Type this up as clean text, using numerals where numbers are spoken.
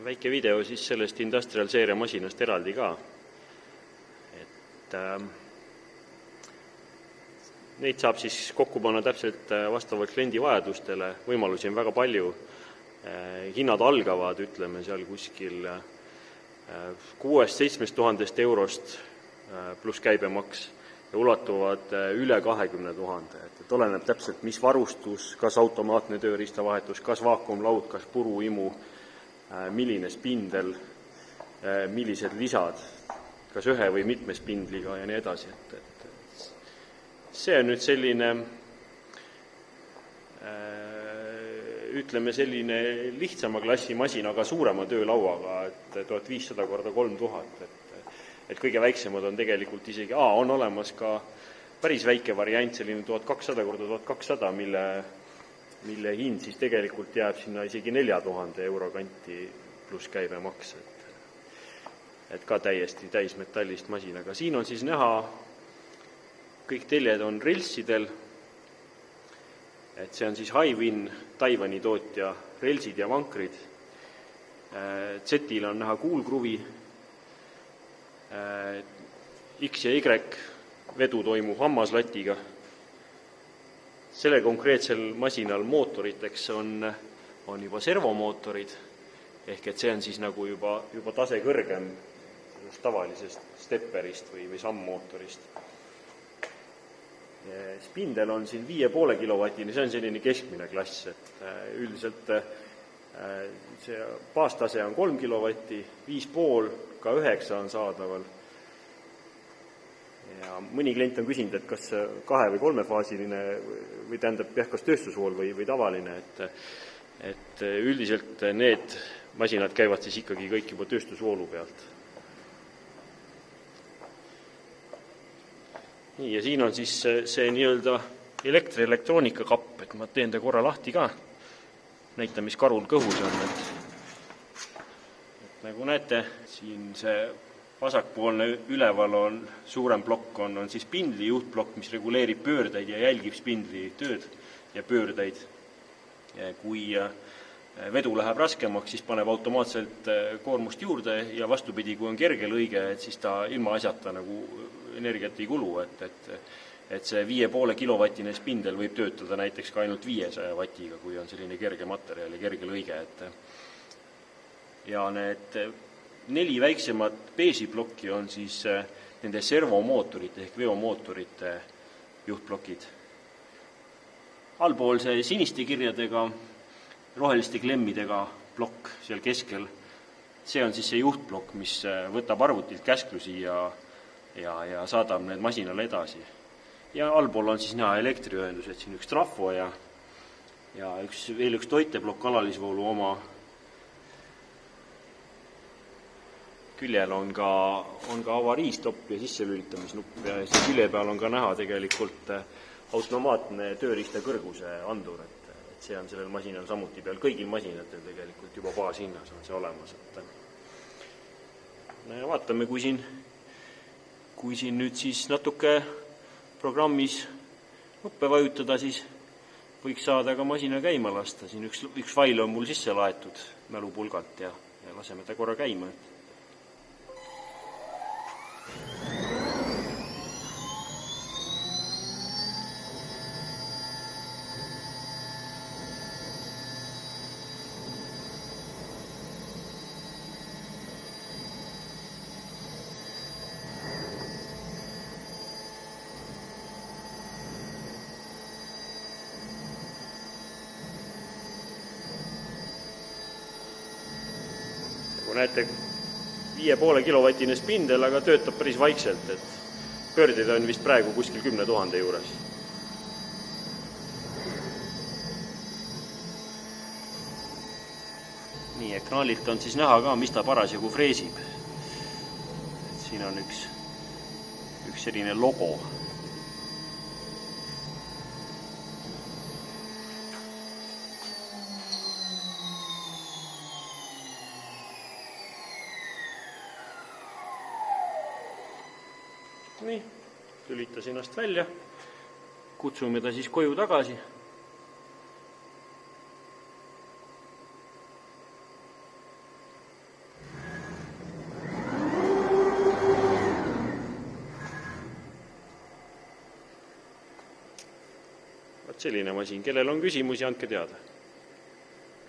väike video siis sellest Industrial seeria masinast eraldi ka. Et neid saab siis kokku panna täpselt vastavalt kliendi vajadustele, võimalusi on väga palju. Hinnad algavad, ütleme, seal kuskil 6-7 000 eurost pluss käibemaks ja ulatuvad üle 20 000. Et oleneb täpselt, mis varustus, kas automaatne tööriistavahetus, kas vaakumlaud, kas puruimu, milline spindel, millised lisad, kas ühe või mitme spindliga ja nii edasi. See on nüüd selline, ütleme, selline lihtsama klassi masin, aga suurema töölauaga, et 1500x3000. Et kõige väiksemad on tegelikult isegi, on olemas ka päris väike variant, selline 1200x1200, mille hind siis tegelikult jääb sinna isegi 4000 euro kanti pluss käibemaks. Et ka täiesti täismetallist masin, aga siin on siis näha, kõik teljed on relsidel, et see on siis Hiwin, Taiwani tootja relsid ja vankrid. Z-il on näha kuulkruvi, X ja Y vedu toimub hammaslatiga. Selle konkreetsel masinal mootoriteks on juba servomootorid, ehk et see on siis nagu juba tase kõrgem tavalisest stepperist või sammootorist. Spindel on siin 5,5 kilovatini, see on selline keskmine klass, et üldiselt see baastase on 3 kilovatti, 5,5, ka 9 on saadaval. Ja mõni klient on küsinud, et kas 2- või 3-faasiline või tähendab kas tööstusvool või tavaline, et üldiselt need masinad käivad siis ikkagi kõik juba tööstusvoolu pealt. Nii, ja siin on siis see nii-öelda elektrielectroonika kapp, et ma teen ta korra lahti ka, näitan, mis karul kõhus on. Et nagu näete, siin see vasakpoolne üleval on suurem plokk, on siis spindli juhtplokk, mis reguleerib pöördeid ja jälgib spindli tööd ja pöördeid. Kui vedu läheb raskemaks, siis paneb automaatselt koormust juurde ja vastupidi, kui on kerge lõige, et siis ta ilma asjata nagu energiat ei kulu, et see 5,5 kilovatine spindel võib töötada näiteks ka ainult 500 vatiga, kui on selline kerge materjal ja kerge lõige. Ja need 4 väiksemat beesiplokki on siis nende servomootorite ehk veomootorite juhtplokid. Allpool see siniste kirjadega, roheliste klemmidega plokk seal keskel, see on siis see juhtplokk, mis võtab arvutilt käsklusi ja saadab need masinale edasi. Ja allpool on siis näha elektriühendused, siin üks trafo ja veel üks toiteplokk alalisvoolu oma. Küljel on ka avariistopp ja sisselülitamisnupp ja see külje peal on ka näha tegelikult automaatne tööriista kõrguse andur, et see on sellel masinal samuti peal, kõigil masinatel tegelikult juba baashinnas on see olemas. Ja vaatame, kui siin nüüd siis natuke programmis nuppe vajutada, siis võiks saada ka masina käima lasta. Siin üks fail on mul sisse laetud mälupulgalt ja laseme ta korra käima. Kui näete, 5,5 kilovatine spindel, aga töötab päris vaikselt, et pöördid on vist praegu kuskil 10 000 juures. Nii, ekraanilt on siis näha ka, mis ta parasjagu freesib. Siin on üks selline logo. Nii, lülitas ennast välja, kutsume ta siis koju tagasi. vot selline masin, kellel on küsimusi, andke teada.